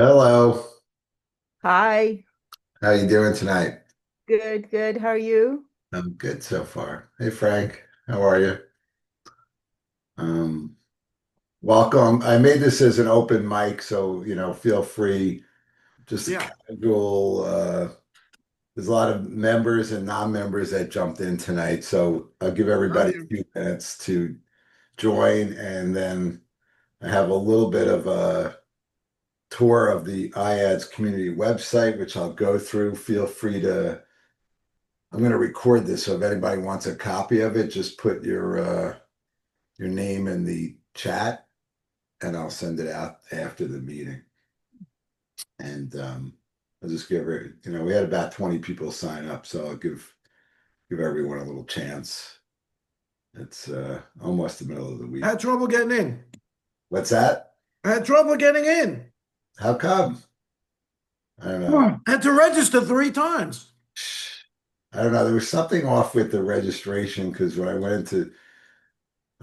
Hello. Hi. How you doing tonight? Good, good. How are you? I'm good so far. Hey Frank, how are you? Um, Welcome. I made this as an open mic, so feel free. Just a Yeah. casual. There's a lot of members and non-members that jumped in tonight, so I'll give Oh, everybody yeah. a few minutes to join, and then I have a little bit of a tour of the iADS community website, which I'll go through. Feel free to. I'm going to record this, so if anybody wants a copy of it, just put your name in the chat, and I'll send it out after the meeting. And I'll just give it. We had about 20 people sign up, so I'll give everyone a little chance. It's almost the middle of the I week. had trouble getting in. What's that? I had trouble getting in. How come? I don't know. I had to register 3 times. I don't know. There was something off with the registration because I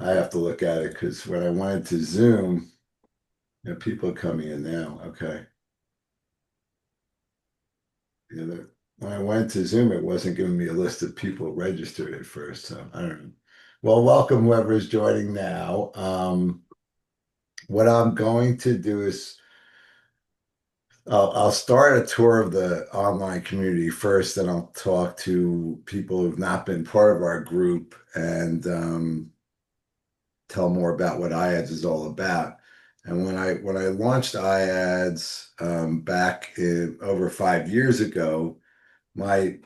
have to look at it because when I went into Zoom, people are coming in now. Okay. When I went to Zoom, it wasn't giving me a list of people registered at first. So I don't know. Well, welcome whoever is joining now. What I'm going to do is I'll start a tour of the online community first, then I'll talk to people who've not been part of our group and tell more about what iADS is all about. And when I launched iADS back in over 5 years ago, my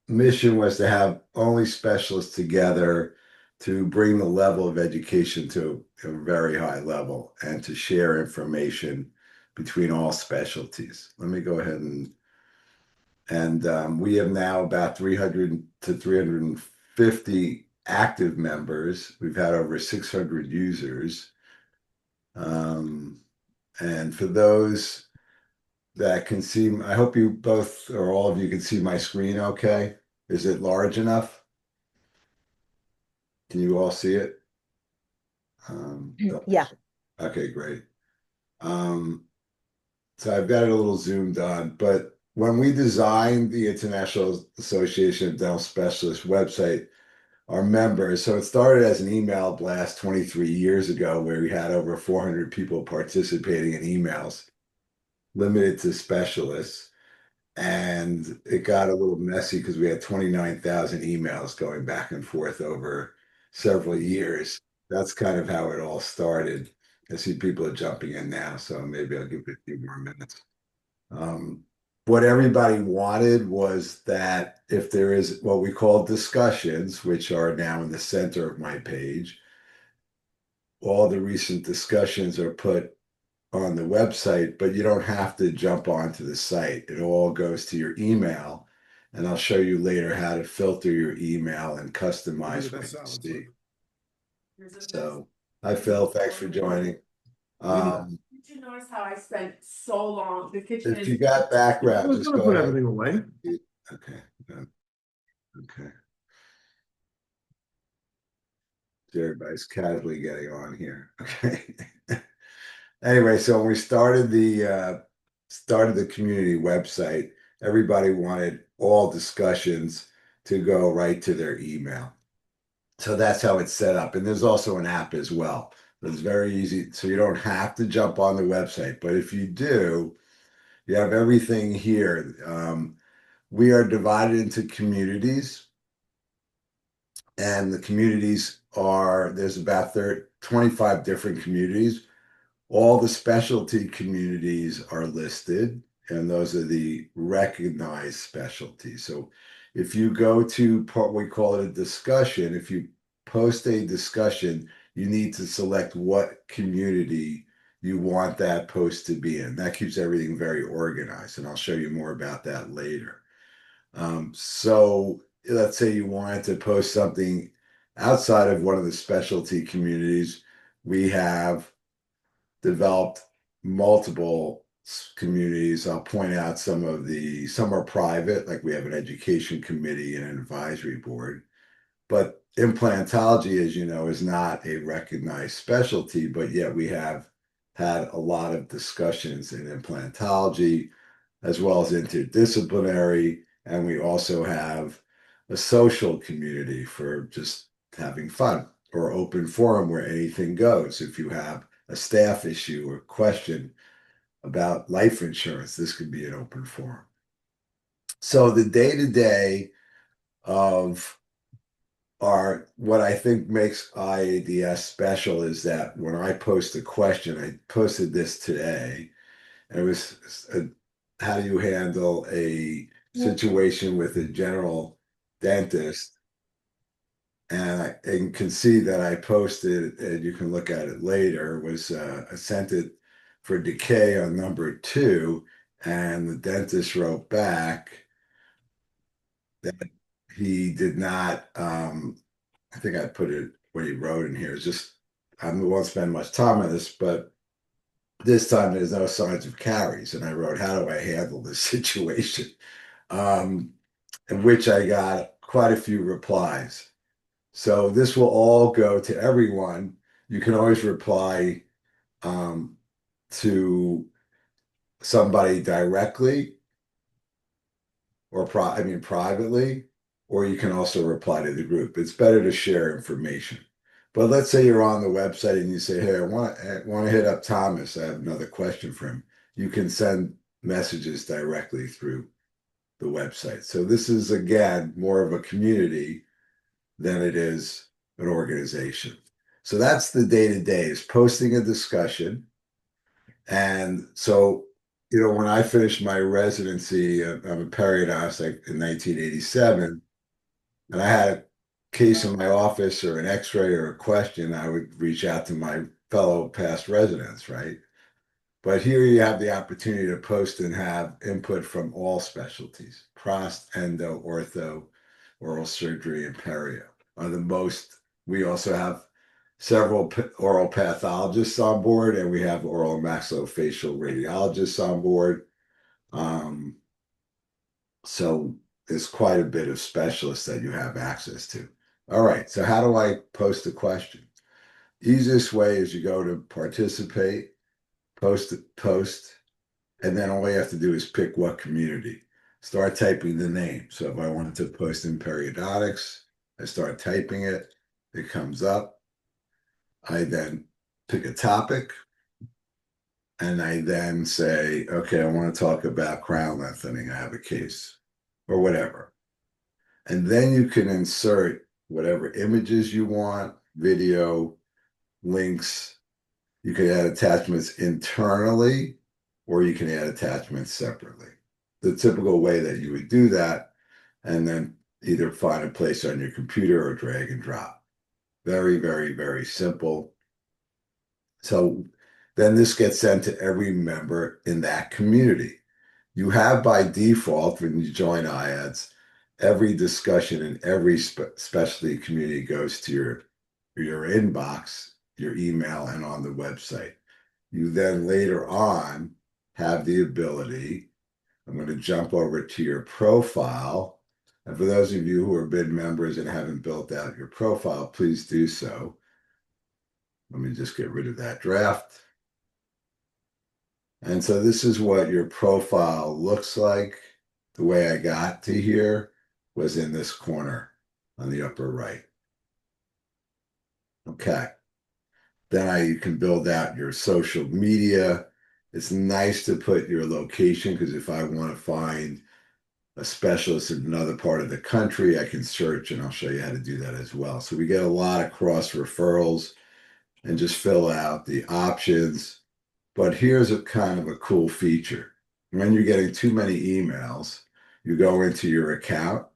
mission was to have only specialists together to bring the level of education to a very high level and to share information between all specialties. Let me go ahead and we have now about 300 to 350 active members. We've had over 600 users. Um, and for those that can see, I hope you both or all of you can see my screen okay. Is it large enough? Can you all see it? Yeah. Okay, great. Um, so I've got it a little zoomed on, but when we designed the International Association of Dental Specialists website, our members, so it started as an email blast 23 years ago where we had over 400 people participating in emails limited to specialists. And it got a little messy because we had 29,000 emails going back and forth over several years. That's kind of how it all started. I see people are jumping in now, so maybe I'll give it a few more minutes. Um, what everybody wanted was that if there is what we call discussions, which are now in the center of my page, all the recent discussions are put on the website, but you don't have to jump onto the site. It all goes to your email. And I'll show you later how to filter your email and Look at customize that what you salad. see. So, hi, Phil. Thanks for joining. Um, Did you notice how I spent so long? The kitchen if you is. got I background, was just going to go put ahead. everything away. Okay. Good. Okay. So everybody's casually getting on here. Okay. Anyway, so when we started the community website, everybody wanted all discussions to go right to their email. So that's how it's set up. And there's also an app as well. It's very easy. So you don't have to jump on the website. But if you do, you have everything here. We are divided into communities, and the communities there's about 25 different communities. All the specialty communities are listed, and those are the recognized specialties. So if you go to part, we call it a discussion, if you post a discussion, you need to select what community you want that post to be in. That keeps everything very organized, and I'll show you more about that later. So let's say you wanted to post something outside of one of the specialty communities. We have developed multiple communities. I'll point out some are private, like we have an education committee and an advisory board. But implantology, as you know, is not a recognized specialty, but yet we have had a lot of discussions in implantology as well as interdisciplinary. And we also have a social community for just having fun, or open forum where anything goes. If you have a staff issue or question about life insurance, this could be an open forum. So the day-to-day of what I think makes iADS special is that when I post a question, I posted this today, and it was how do you handle a situation with a general dentist? And I can see that I posted, and you can look at it later, was I sent it for decay on number 2, and the dentist wrote back that he did not, I think I put it, what he wrote in here is just, I won't spend much time on this, but this time there's no signs of caries. And I wrote, how do I handle this situation? In which I got quite a few replies. So this will all go to everyone. You can always reply to somebody directly, or privately, or you can also reply to the group. It's better to share information. But let's say you're on the website and you say, hey, I want to hit up Thomas. I have another question for him. You can send messages directly through the website. So this is, again, more of a community than it is an organization. So that's the day-to-day, is posting a discussion. And so, when I finished my residency, I'm a periodontist in 1987, and I had a case in my office or an x-ray or a question, I would reach out to my fellow past residents, right? But here you have the opportunity to post and have input from all specialties. Prost, endo, ortho, oral surgery, and perio are the most. We also have several oral pathologists on board, and we have oral and maxillofacial radiologists on board. So there's quite a bit of specialists that you have access to. All right, so how do I post a question? Easiest way is you go to participate, post, and then all you have to do is pick what community. Start typing the name. So if I wanted to post in periodontics, I start typing it, it comes up. I then pick a topic, and I then say, okay, I want to talk about crown lengthening. I have a case, or whatever. And then you can insert whatever images you want, video, links. You can add attachments internally, or you can add attachments separately. The typical way that you would do that, and then either find a place on your computer or drag and drop. Very, very, very simple. So then this gets sent to every member in that community. You have by default, when you join iADS, every discussion in every specialty community goes to your inbox, your email, and on the website. You then later on have the ability, I'm going to jump over to your profile. And for those of you who have been members and haven't built out your profile, please do so. Let me just get rid of that draft. And so this is what your profile looks like. The way I got to here was in this corner on the upper right. Okay. Then you can build out your social media. It's nice to put your location, because if I want to find a specialist in another part of the country, I can search, and I'll show you how to do that as well. So we get a lot of cross referrals, and just fill out the options. But here's a kind of a cool feature. When you're getting too many emails, you go into your account,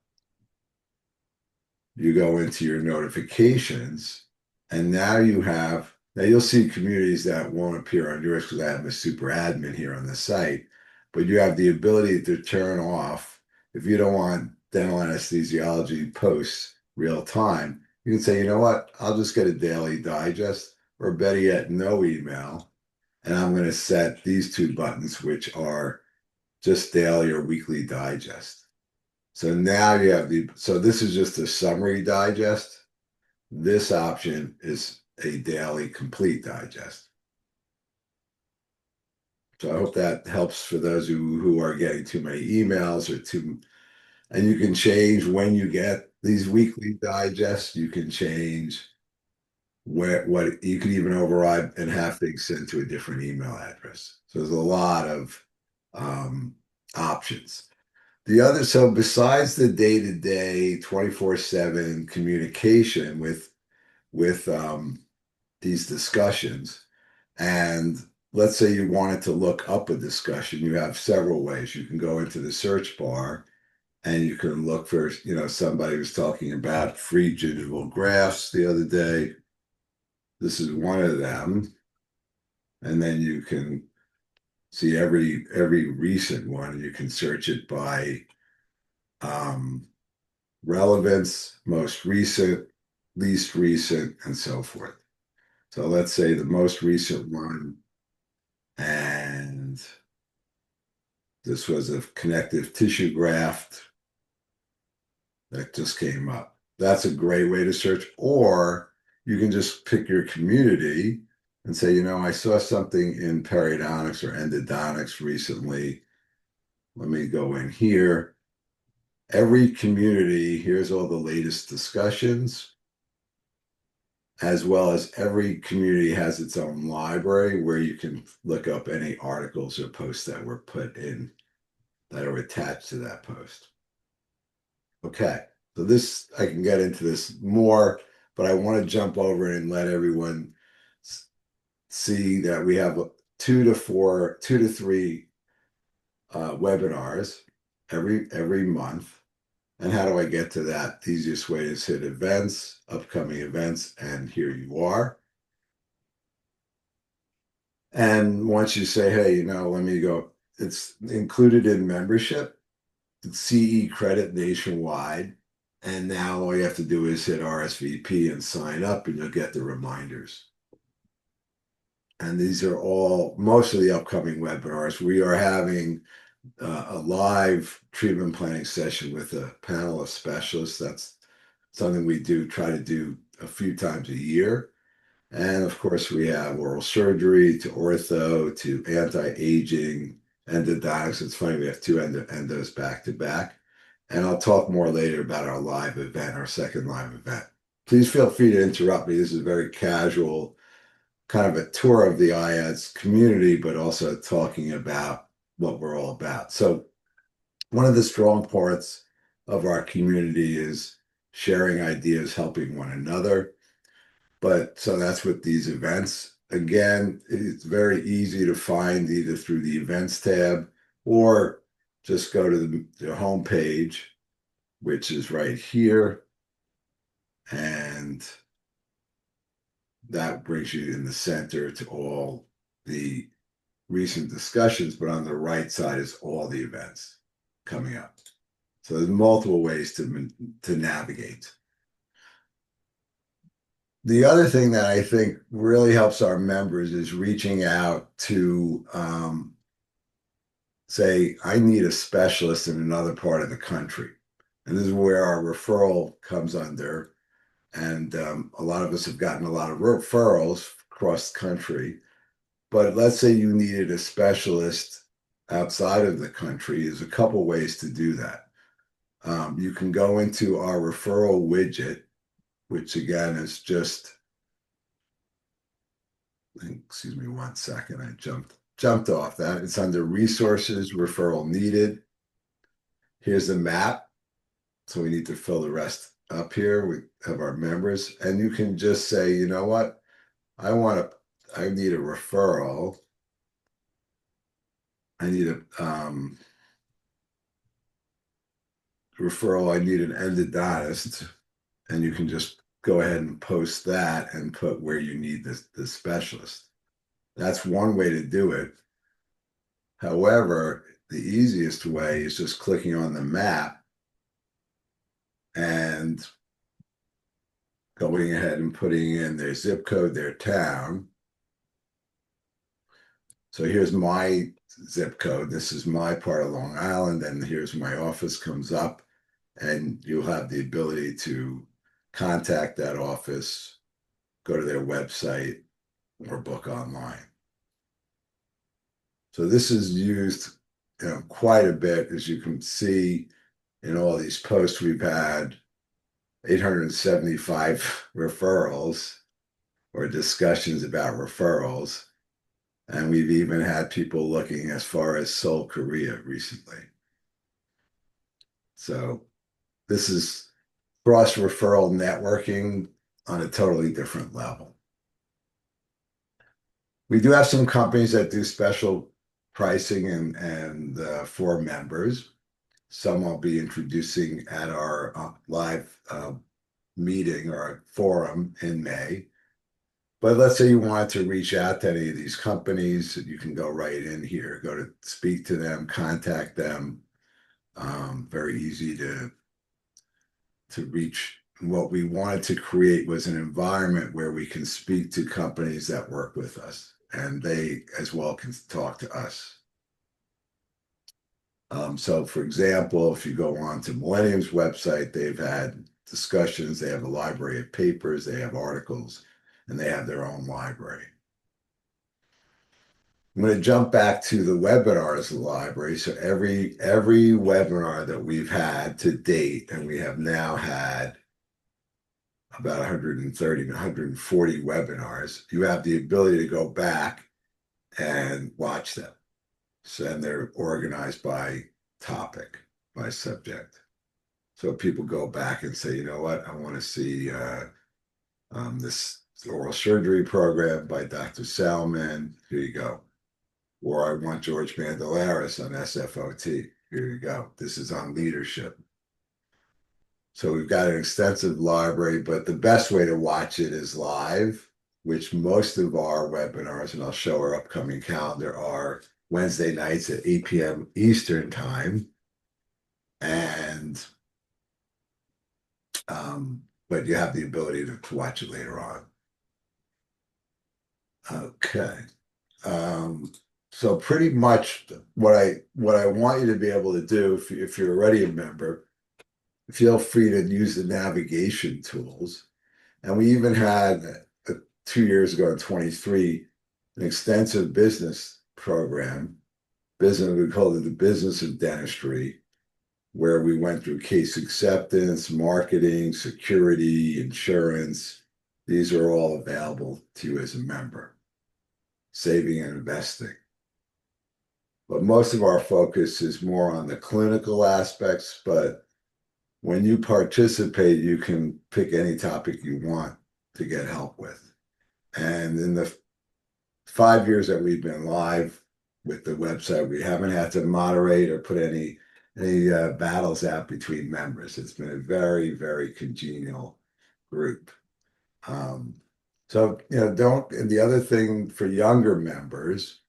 you go into your notifications, and now you'll see communities that won't appear on yours because I have a super admin here on the site, but you have the ability to turn off. If you don't want dental anesthesiology posts real time, you can say, you know what, I'll just get a daily digest, or better yet, no email. And I'm going to set these 2 buttons, which are just daily or weekly digest. So now you have so this is just a summary digest. This option is a daily complete digest. So I hope that helps for those who are getting too many emails and you can change when you get these weekly digests. You can change what you can even override and have things sent to a different email address. So there's a lot of options. So besides the day-to-day 24/7 communication with these discussions, and let's say you wanted to look up a discussion, you have several ways. You can go into the search bar and you can look for, somebody was talking about free digital graphs the other day. This is one of them. And then you can see every recent one. You can search it by relevance, most recent, least recent, and so forth. So let's say the most recent one, and this was a connective tissue graft that just came up. That's a great way to search. Or you can just pick your community and say, I saw something in periodontics or endodontics recently. Let me go in here. Every community, here's all the latest discussions, as well as every community has its own library where you can look up any articles or posts that were put in that are attached to that post. Okay, so I can get into this more, but I want to jump over and let everyone see that we have 2 to 3 webinars every month. And how do I get to that? The easiest way is hit events, upcoming events, and here you are. And once you say, hey, let me go, it's included in membership. It's CE credit nationwide. And now all you have to do is hit RSVP and sign up, and you'll get the reminders. And these are most of the upcoming webinars. We are having a live treatment planning session with a panel of specialists. That's something we try to do a few times a year. And of course, we have oral surgery to ortho to anti-aging, endodontics. It's funny, we have two endos back to back. And I'll talk more later about our live event, our second live event. Please feel free to interrupt me. This is a very casual kind of a tour of the iADS community, but also talking about what we're all about. So one of the strong parts of our community is sharing ideas, helping one another. So that's with these events. Again, it's very easy to find either through the events tab or just go to the home page, which is right here. And that brings you in the center to all the recent discussions, but on the right side is all the events coming up. So there's multiple ways to navigate. The other thing that I think really helps our members is reaching out to say, I need a specialist in another part of the country. And this is where our referral comes under. And a lot of us have gotten a lot of referrals across the country. But let's say you needed a specialist outside of the country. There's a couple ways to do that. You can go into our referral widget, which again is just, excuse me 1 second, I jumped off that. It's under resources, referral needed. Here's the map. So we need to fill the rest up here. We have our members, and you can just say, you know what? I need a referral. I need a referral. I need an endodontist. And you can just go ahead and post that and put where you need the specialist. That's one way to do it. However, the easiest way is just clicking on the map and going ahead and putting in their zip code, their town. So here's my zip code. This is my part of Long Island, and here's my office comes up, and you'll have the ability to contact that office, go to their website, or book online. So this is used, quite a bit, as you can see in all these posts. We've had 875 referrals or discussions about referrals. And we've even had people looking as far as Seoul, Korea recently. So this is cross referral networking on a totally different level. We do have some companies that do special pricing and for members. Some I'll be introducing at our live meeting or forum in May. But let's say you wanted to reach out to any of these companies, you can go right in here, go to speak to them, contact them. Very easy to reach. What we wanted to create was an environment where we can speak to companies that work with us, and they as well can talk to us. So for example, if you go on to Millennium's website, they've had discussions, they have a library of papers, they have articles, and they have their own library. I'm going to jump back to the webinars library. So every webinar that we've had to date, and we have now had about 130 to 140 webinars, you have the ability to go back and watch them. So, and they're organized by topic, by subject. So people go back and say, you know what, I want to see this oral surgery program by Dr. Salman. Here you go. Or I want George Mandelaris on SFOT. Here you go. This is on leadership. So we've got an extensive library, but the best way to watch it is live, which most of our webinars, and I'll show our upcoming calendar, are Wednesday nights at 8 p.m. Eastern time. And but you have the ability to watch it later on. Okay. So pretty much what I want you to be able to do, if you're already a member, feel free to use the navigation tools. And we even had 2 years ago in 23 an extensive business program, we called it the business of dentistry, where we went through case acceptance, marketing, security, insurance. These are all available to you as a member. Saving and investing. But most of our focus is more on the clinical aspects, but when you participate, you can pick any topic you want to get help with. And in the 5 years that we've been live with the website, we haven't had to moderate or put any battles out between members. It's been a very, very congenial group. So, don't, and the other thing for younger members,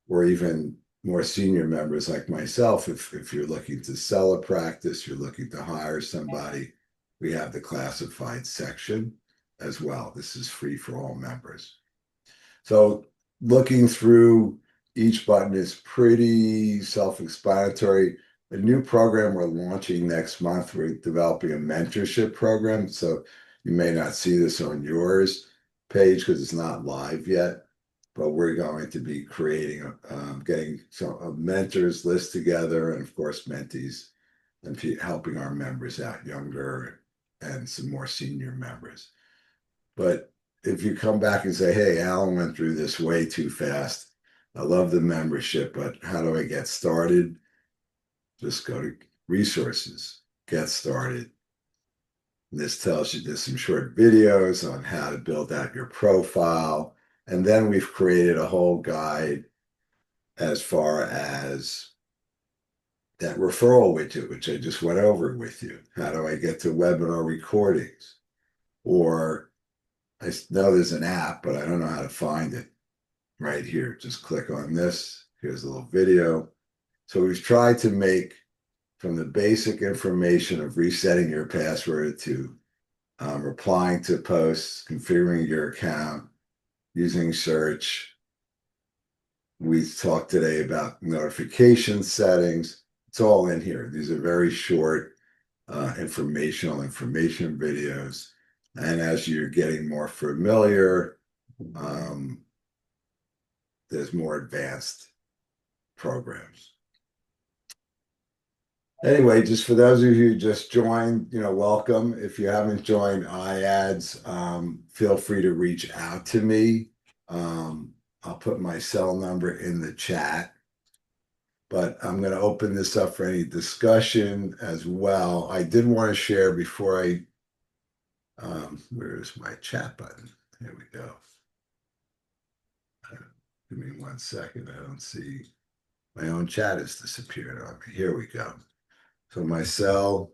or even more senior members like myself, if you're looking to sell a practice, you're looking to hire somebody, we have the classified section as well. This is free for all members. So looking through each button is pretty self-explanatory. A new program we're launching next month, we're developing a mentorship program. So you may not see this on yours page because it's not live yet, but we're going to be creating, getting some mentors list together, and of course mentees, and helping our members out, younger and some more senior members. But if you come back and say, hey, Alan went through this way too fast, I love the membership, but how do I get started? Just go to resources, get started. This tells you there's some short videos on how to build out your profile. And then we've created a whole guide as far as that referral widget, which I just went over with you. How do I get to webinar recordings? Or I know there's an app, but I don't know how to find it. Right here, just click on this. Here's a little video. So we've tried to make, from the basic information of resetting your password to replying to posts, configuring your account, using search. We talked today about notification settings. It's all in here. These are very short information videos. And as you're getting more familiar, there's more advanced programs. Anyway, just for those of you who just joined, welcome. If you haven't joined iADS, feel free to reach out to me. I'll put my cell number in the chat, but I'm going to open this up for any discussion as well. I did want to share before where's my chat button? Here we go. Give me 1 second. I don't see my own chat has disappeared on me. Here we go. So my cell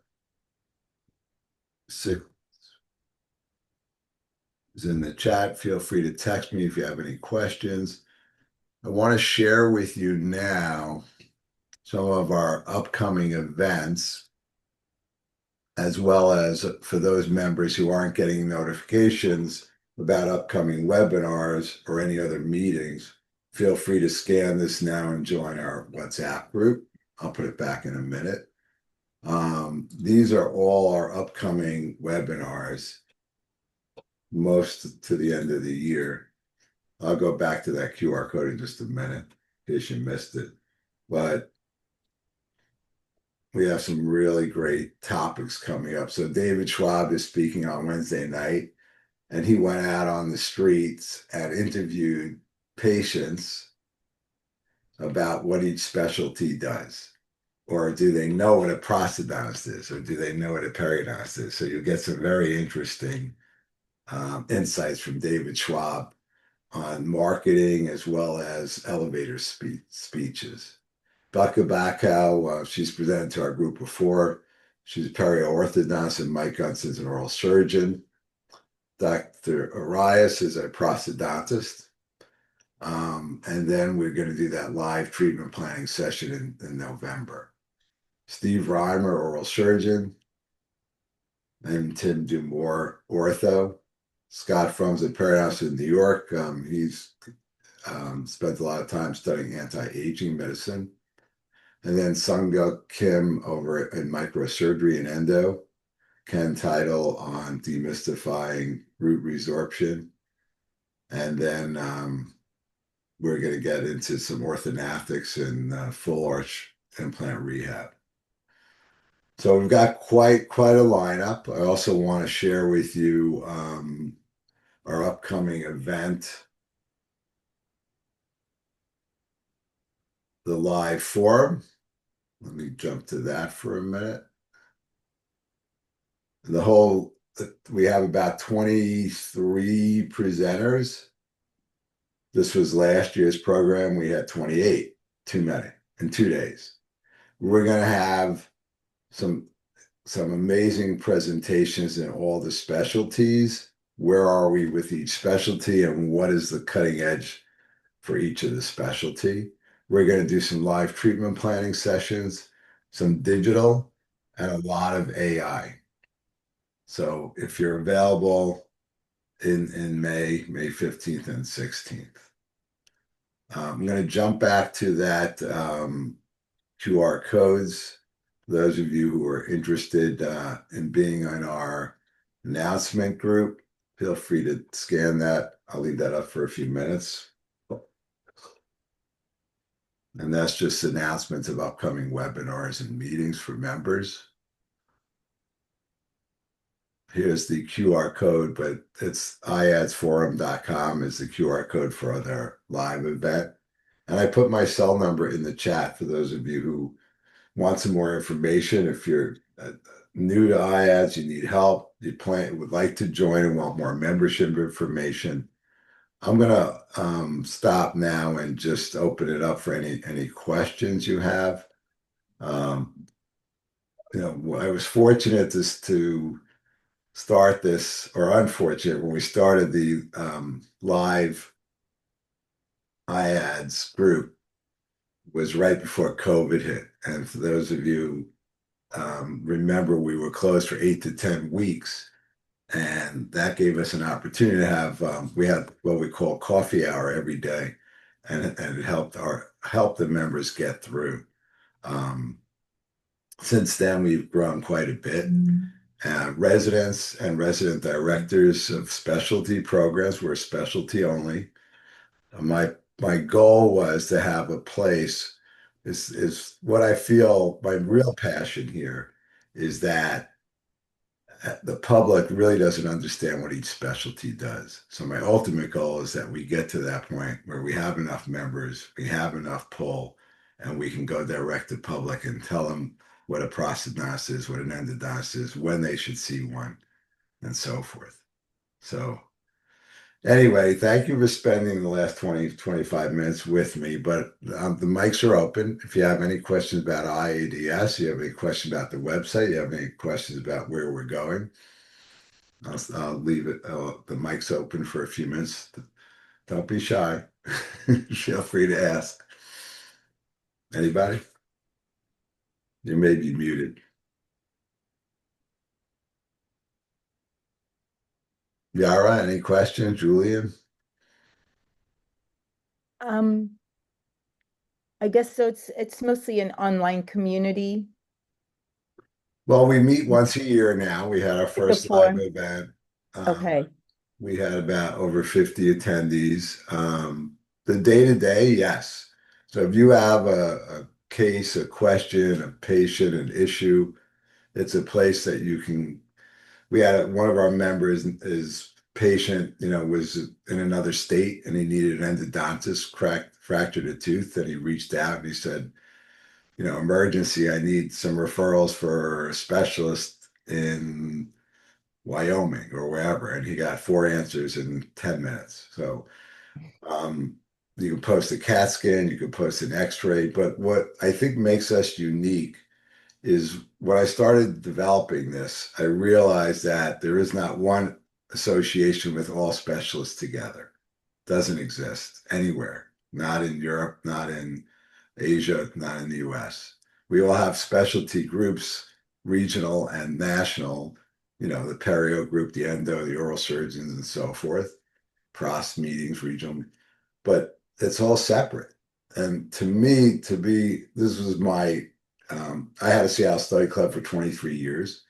is in the chat. Feel free to text me if you have any questions. I want to share with you now some of our upcoming events, as well as for those members who aren't getting notifications about upcoming webinars or any other meetings. Feel free to scan this now and join our WhatsApp group. I'll put it back in a minute. These are all our upcoming webinars, most to the end of the year. I'll go back to that QR code in just a minute in case you missed it. But we have some really great topics coming up. So David Schwab is speaking on Wednesday night, and he went out on the streets and interviewed patients about what each specialty does. Or do they know what a prosthodontist is? Or do they know what a periodontist is? So you'll get some very interesting insights from David Schwab on marketing as well as elevator speeches. Becca Bacow, she's presented to our group before. She's a perio-orthodontist, and Mike Gunson's an oral surgeon. Dr. Arias is a prosthodontist. And then we're going to do that live treatment planning session in November. Steve Reimer, oral surgeon, and Tim Dumore, ortho. Scott Frum's a periodontist in New York. He's spent a lot of time studying anti-aging medicine. And then Sungyeok Kim over in microsurgery and endo. Ken Title on demystifying root resorption. And then we're going to get into some orthodontics and full arch implant rehab. So we've got quite a lineup. I also want to share with you our upcoming event, the live forum. Let me jump to that for a minute. We have about 23 presenters. This was last year's program. We had 28, too many, in 2 days. We're going to have some amazing presentations in all the specialties. Where are we with each specialty and what is the cutting edge for each of the specialty? We're going to do some live treatment planning sessions, some digital, and a lot of AI. So if you're available in May 15th and 16th. I'm going to jump back to that QR codes. Those of you who are interested in being on our announcement group, feel free to scan that. I'll leave that up for a few minutes. And that's just announcements of upcoming webinars and meetings for members. Here's the QR code, but it's iadsforum.com is the QR code for their live event. And I put my cell number in the chat for those of you who want some more information. If you're new to iADS, you need help, would like to join and want more membership information, I'm gonna stop now and just open it up for any questions you have. I was fortunate to start this, or unfortunate, when we started the live iADS group was right before COVID hit. And for those of you remember, we were closed for 8 to 10 weeks. And that gave us an opportunity to have, we had what we call coffee hour every day. And it helped the members get through. Since then, we've grown quite a bit. Residents and resident directors of specialty programs, we're specialty only. My goal was to have a place is what I feel my real passion here is that the public really doesn't understand what each specialty does. So my ultimate goal is that we get to that point where we have enough members, we have enough pull, and we can go direct to public and tell them what a prosthodontist is, what an endodontist is, when they should see one, and so forth. So anyway, thank you for spending the last 20, 25 minutes with me. But the mics are open. If you have any questions about iADS, you have any questions about the website, you have any questions about where we're going, I'll leave it. The mic's open for a few minutes. Don't be shy. Feel free to ask. Anybody? You may be muted. Yara, any questions? Julian? Um, I guess so it's mostly an online community. Well, we meet once a year now. We had our Like first live forum. event. Okay. We had about over 50 attendees. The day-to-day, yes. So if you have a case, a question, a patient, an issue, it's a place that you can. We had one of our members, his patient, was in another state and he needed an endodontist, fractured a tooth, and he reached out and he said, emergency, I need some referrals for a specialist in Wyoming or wherever. And he got 4 answers in 10 minutes. So you can post a CAT scan, you can post an x-ray, but what I think makes us unique is when I started developing this, I realized that there is not one association with all specialists together. Doesn't exist anywhere, not in Europe, not in Asia, not in the US. We all have specialty groups, regional and national, the perio group, the endo, the oral surgeons, and so forth, pros meetings, regional, but it's all separate. And to me, this was I had a Seattle Study Club for 23 years,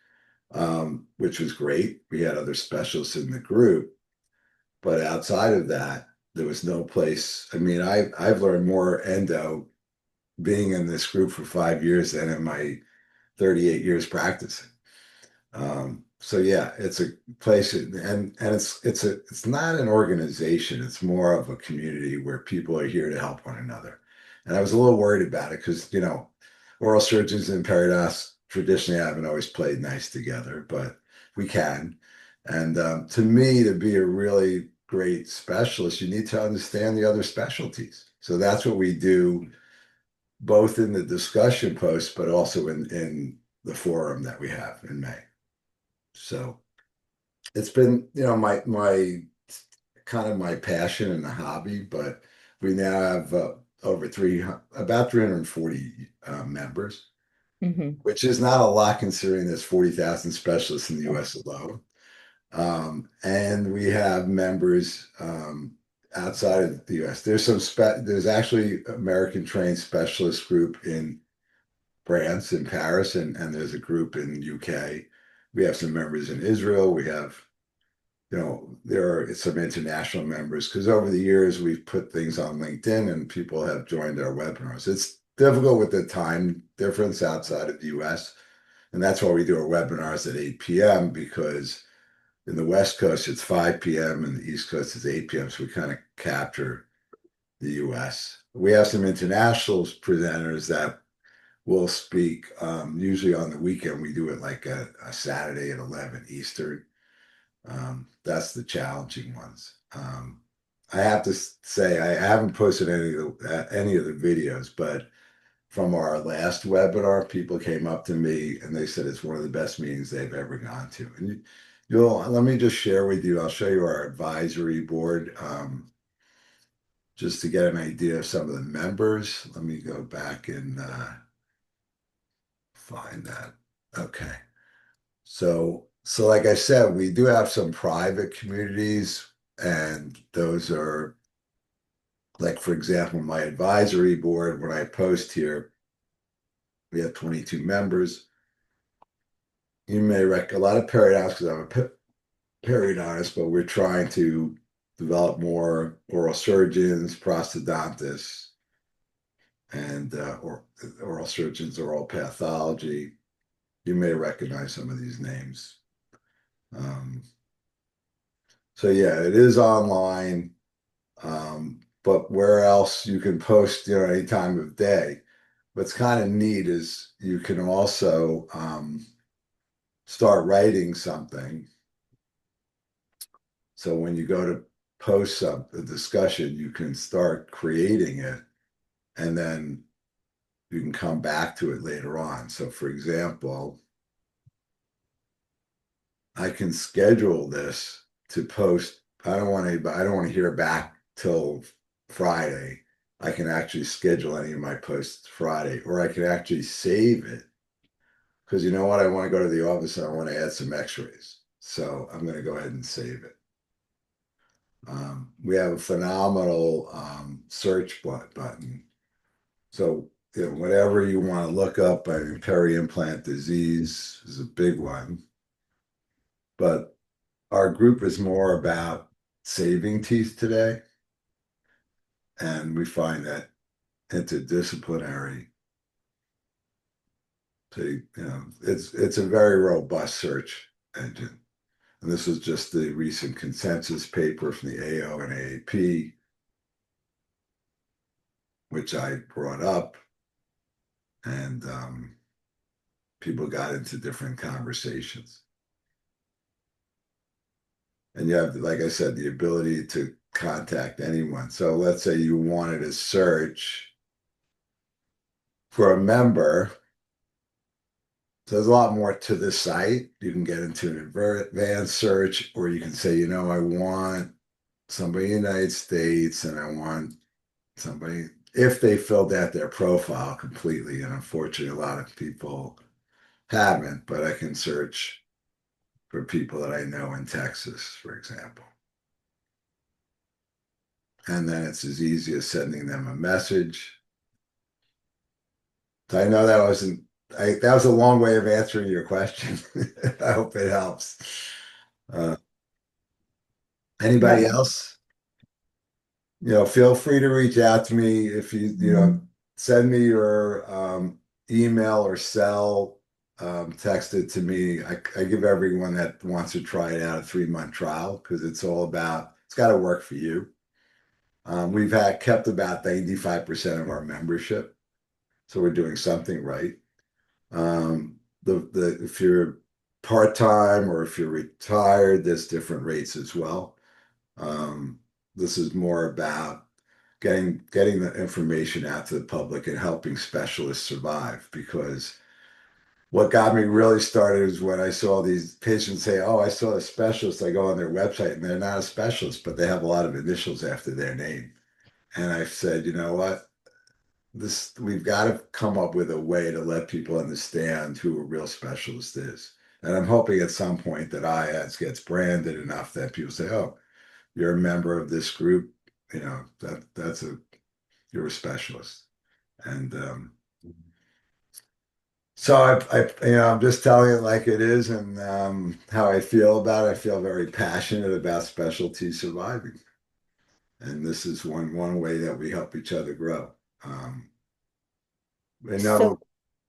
which was great. We had other specialists in the group, but outside of that, there was no place. I mean, I've learned more endo being in this group for 5 years than in my 38 years practicing. So yeah, it's a place, and it's not an organization. It's more of a community where people are here to help one another. And I was a little worried about it because oral surgeons and periodontists traditionally haven't always played nice together, but we can. And to me, to be a really great specialist, you need to understand the other specialties. So that's what we do, both in the discussion posts, but also in the forum that we have in May. So it's been, my kind of my passion and a hobby, but we now have about 340 members, Hmm. which is not a lot considering there's 40,000 specialists in the US alone. And we have members outside of the US. There's actually American trained specialist group in France, in Paris, and there's a group in UK. We have some members in Israel. We have, there are some international members because over the years we've put things on LinkedIn and people have joined our webinars. It's difficult with the time difference outside of the US. And that's why we do our webinars at 8 p.m. because in the West Coast it's 5 p.m. and the East Coast is 8 p.m. So we kind of capture the US. We have some international presenters that will speak usually on the weekend. We do it like a Saturday at 11 Eastern. That's the challenging ones. I have to say I haven't posted any of the videos, but from our last webinar, people came up to me and they said it's one of the best meetings they've ever gone to. And let me just share with you. I'll show you our advisory board just to get an idea of some of the members. Let me go back and find that. Okay. So like I said, we do have some private communities, and those are like, for example, my advisory board, when I post here, we have 22 members. You may a lot of periodontists because I'm a periodontist, but we're trying to develop more oral surgeons, prosthodontists, and or oral surgeons, oral pathology. You may recognize some of these names. So yeah, it is online. But where else you can post, any time of day. What's kind of neat is you can also start writing something. So when you go to post a discussion, you can start creating it, and then you can come back to it later on. So for example, I can schedule this to post. I don't want to hear back till Friday. I can actually schedule any of my posts Friday, or I can actually save it. Because you know what? I want to go to the office and I want to add some x-rays. So I'm going to go ahead and save it. We have a phenomenal search button. So whatever you want to look up, I mean, peri-implant disease is a big one. But our group is more about saving teeth today. And we find that interdisciplinary. So, it's a very robust search engine. And this was just the recent consensus paper from the AO and AAP, which I brought up, and people got into different conversations. And you have, like I said, the ability to contact anyone. So let's say you wanted to search for a member. So there's a lot more to this site. You can get into an advanced search, or you can say, I want somebody in the United States, and I want somebody, if they filled out their profile completely. And unfortunately, a lot of people haven't, but I can search for people that I know in Texas, for example. And then it's as easy as sending them a message. So I know that was a long way of answering your question. I hope it helps. Anybody else? Feel free to reach out to me if send me your email or cell, text it to me. I give everyone that wants to try it out a 3-month trial, because it's got to work for you. We've kept about 95% of our membership, so we're doing something right. If you're part-time or if you're retired, there's different rates as well. This is more about getting the information out to the public and helping specialists survive, because what got me really started is when I saw these patients say, "Oh, I saw a specialist." I go on their website and they're not a specialist, but they have a lot of initials after their name. And I said, you know what? We've got to come up with a way to let people understand who a real specialist is. And I'm hoping at some point that iADS gets branded enough that people say, "Oh, you're a member of this group, you're a specialist." And so I'm just telling it like it is, and how I feel about it. I feel very passionate about specialty surviving, and this is one way that we help each other grow. I So, know.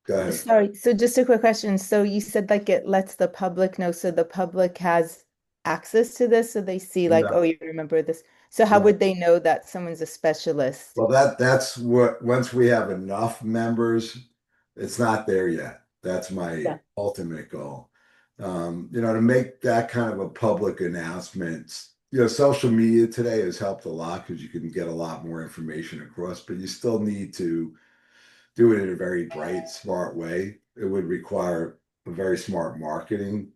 Go ahead. sorry, so just a quick question. So you said like it lets the public know, so the public has access to this, so they see like, oh, No. you remember this. So how Right. would they know that someone's a specialist? Well, that's what, once we have enough members, it's not there yet. That's my Yeah. ultimate goal. To make that kind of a public announcement. Social media today has helped a lot because you can get a lot more information across, but you still need to do it in a very bright, smart way. It would require a very smart marketing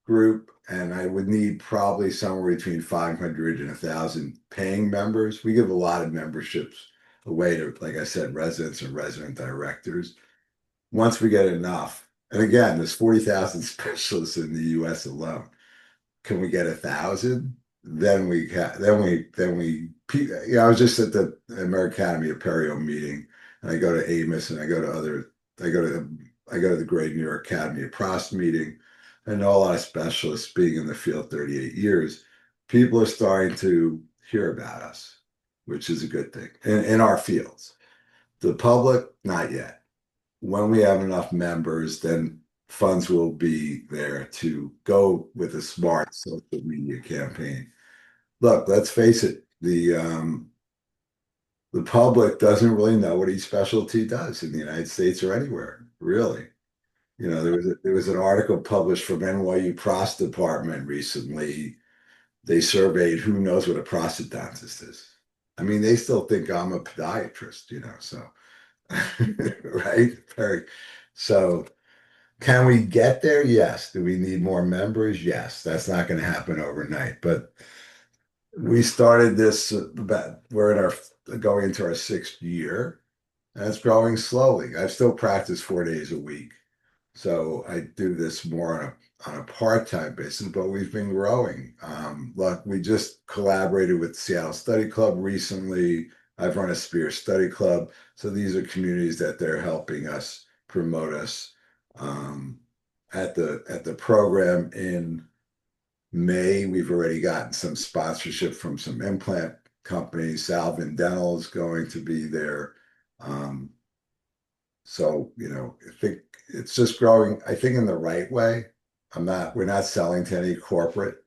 group, and I would need probably somewhere between 500 and 1,000 paying members. We give a lot of memberships away to, like I said, residents and resident directors. Once we get enough, and again, there's 40,000 specialists in the US alone. Can we get 1,000? I was just at the American Academy of Perio meeting, and I go to Amos, and I go to the Great New York Academy of Prost meeting. I know a lot of specialists, being in the field 38 years. People are starting to hear about us, which is a good thing in our fields. The public, not yet. When we have enough members, then funds will be there to go with a smart social media campaign. Look, let's face it, the public doesn't really know what each specialty does in the United States or anywhere, really. You know, there was an article published from NYU Prostate Department recently. They surveyed who knows what a prostodontist is. I mean, they still think I'm a podiatrist, you know, so right? Very. So can we get there? Yes. Do we need more members? Yes. That's not going to happen overnight, but we started this about we're in our going into our 6th year, and it's growing slowly. I still practice 4 days a week, so I do this more on a part-time basis, but we've been growing. Look, we just collaborated with Seattle Study Club recently. I've run a Spear Study Club, so these are communities that they're helping us promote us. At the program in May, we've already gotten some sponsorship from some implant companies. Salvin Dental is going to be there. So, you know, I think it's just growing, I think, in the right way. We're not selling to any corporate.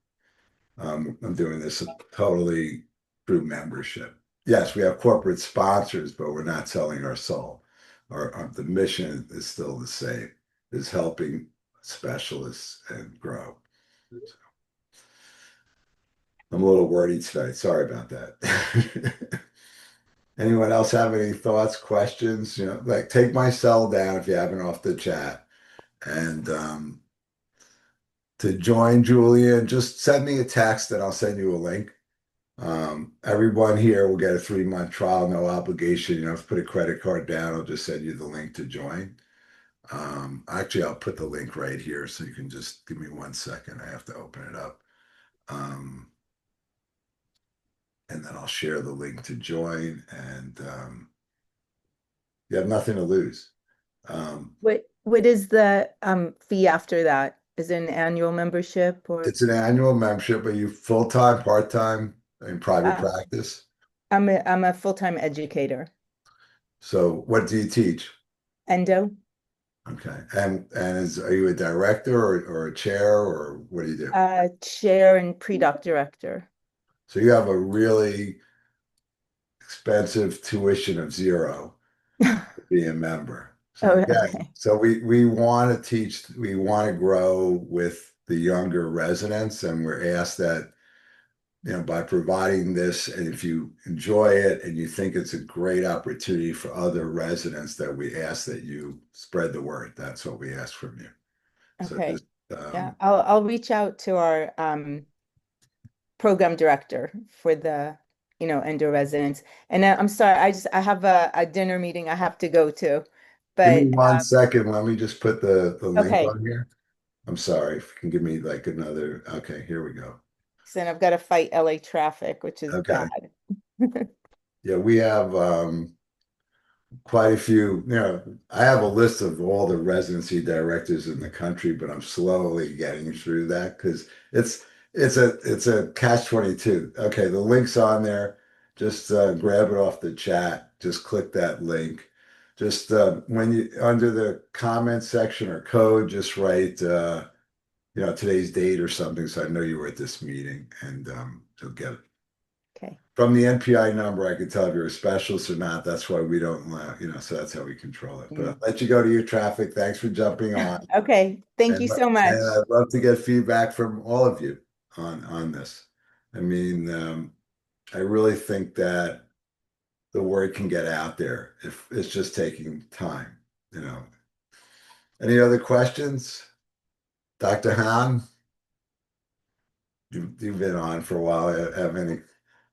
I'm doing this totally through membership. Yes, we have corporate sponsors, but we're not selling our soul. The mission is still the same, is helping specialists and grow. I'm a little wordy tonight. Sorry about that. Anyone else have any thoughts, questions? You know, like take my cell down if you haven't off the chat. And to join Julian, just send me a text and I'll send you a link. Everyone here will get a 3-month trial, no obligation. You don't have to put a credit card down. I'll just send you the link to join. Actually, I'll put the link right here so you can just give me 1 second. I have to open it up. And then I'll share the link to join, and you have nothing to lose. What is the fee after that? Is it an annual membership or? It's an annual membership. Are you full-time, part-time in private practice? I'm a full-time educator. So what do you teach? Endo. Okay. And are you a director or a chair, or what do you do? Chair and pre-doc director. So you have a really expensive tuition of zero to be a member. So Oh, again, okay. so we want to teach, we want to grow with the younger residents, and we're asked that, you know, by providing this, and if you enjoy it and you think it's a great opportunity for other residents, that we ask that you spread the word. That's what we ask from you. Okay. So just, Yeah, I'll reach out to our program director for the, endo residents. And I'm sorry, I have a dinner meeting I have to go to, give me but 1 second. Let me just put the link okay. on here. I'm sorry. If you can give me like another. Okay, here we go. So then I've got to fight LA traffic, which is Okay. bad. Yeah, we have quite a few. You know, I have a list of all the residency directors in the country, but I'm slowly getting through that because it's a catch-22. Okay, the link's on there. Just grab it off the chat. Just click that link. Just when you under the comment section or code, just write today's date or something, so I know you were at this meeting, and you'll get it. Okay. From the NPI number, I can tell if you're a specialist or not. That's why we don't, so that's how we control it. But I'll let you go to your traffic. Thanks for jumping on. Okay. Thank you so much. And I'd love to get feedback from all of you on this. I mean, I really think that the word can get out there if it's just taking time, you know. Any other questions? Dr. Hahn? You've been on for a while. Have any?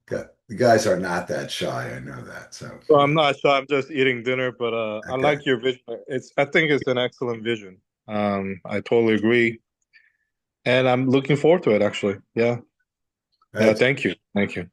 The guys are not that shy. I know that. So I'm not sure. I'm just eating dinner, but I Okay. like your vision. I think it's an excellent vision. I totally agree, and I'm looking forward to it. Actually, yeah. Thank you. Thank you.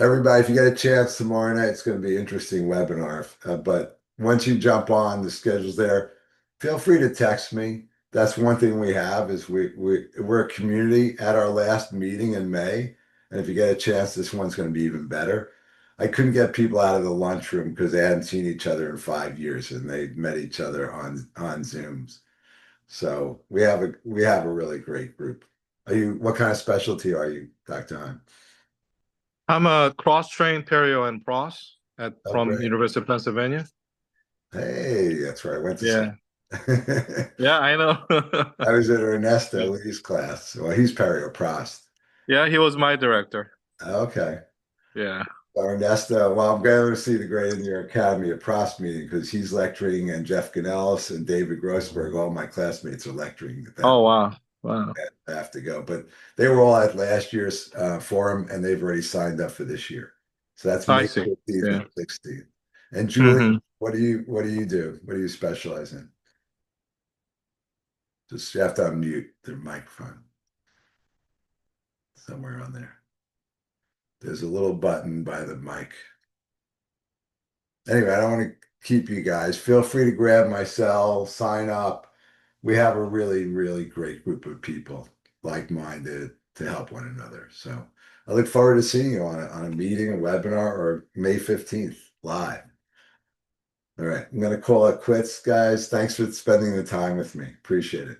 Everybody, if you get a chance tomorrow night, it's going to be an interesting webinar. But once you jump on, the schedule's there. Feel free to text me. That's one thing we have is we're a community at our last meeting in May. And if you get a chance, this one's going to be even better. I couldn't get people out of the lunchroom because they hadn't seen each other in 5 years and they met each other on Zooms. So we have a really great group. What kind of specialty are you, Dr. Hahn? I'm a cross-trained perio and pros Oh, from great. University of Pennsylvania. Hey, that's right. I went to Yeah, school. yeah, I know. I was in Ernesto Lee's class. Well, he's perioprost. Yeah, he was my director. Okay. Yeah. Ernesto, well, I'm going to see the Great Indian Academy of Prost meeting because he's lecturing and Jeff Canellis and David Grossberg, all my classmates are lecturing at that. Oh, wow. Wow. I have to go, but they were all at last year's forum and they've already signed up for this year. So that's I May see. 15th Yeah. and 16th. And Julie, Hmm. what do you do? What do you specialize in? Just you have to unmute the microphone somewhere on there. There's a little button by the mic. Anyway, I don't want to keep you guys. Feel free to grab my cell, sign up. We have a really, really great group of people, like-minded, to help one another. So I look forward to seeing you on a meeting, a webinar, or May 15th live. All right, I'm going to call it quits, guys. Thanks for spending the time with me. Appreciate it.